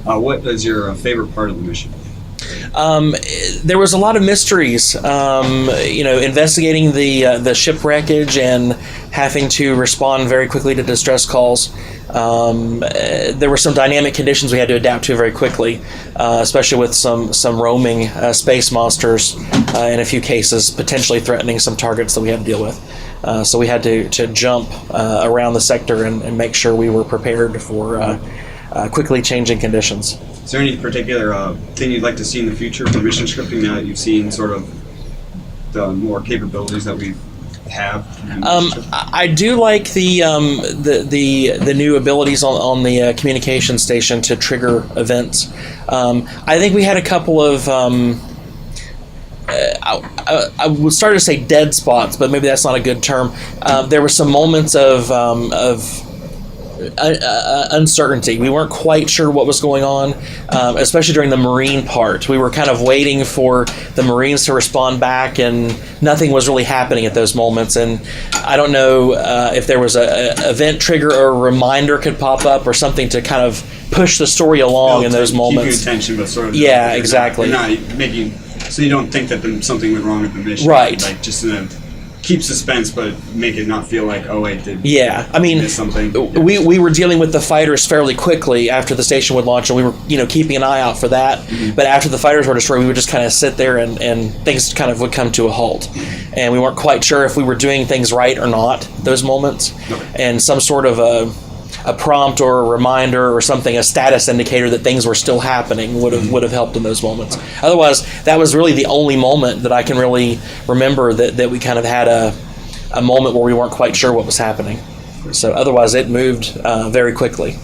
What is your favorite part of the mission? There was a lot of mysteries, investigating the ship wreckage and having to respond very quickly to distress calls. There were some dynamic conditions we had to adapt to very quickly, especially with some roaming space monsters, in a few cases potentially threatening some targets that we had to deal with. So we had to jump around the sector and make sure we were prepared for quickly changing conditions. Is there any particular thing you'd like to see in the future for mission scripting now that you've seen sort of the more capabilities that we have? I do like the new abilities on the communication station to trigger events. I think we had a couple of I would start to say dead spots, but maybe that's not a good term. There were some moments of uncertainty. We weren't quite sure what was going on, especially during the Marine part. We were kind of waiting for the Marines to respond back, and nothing was really happening at those moments. And I don't know if there was a event trigger or a reminder could pop up or something to kind of push the story along in those moments. Keep your attention, but sort of exactly. You're not making so you don't think that something went wrong with the mission, right? Like just keep suspense, but make it not feel like, oh wait, miss something. We were dealing with the fighters fairly quickly after the station would launch, and we were keeping an eye out for that. Mm-hmm. But after the fighters were destroyed, we would just kind of sit there and things kind of would come to a halt, and we weren't quite sure if we were doing things right or not those moments. Okay. And some sort of a prompt or a reminder or something, a status indicator that things were still happening would have helped in those moments. Otherwise, that was really the only moment that I can really remember that we kind of had a moment where we weren't quite sure what was happening. So otherwise, it moved very quickly.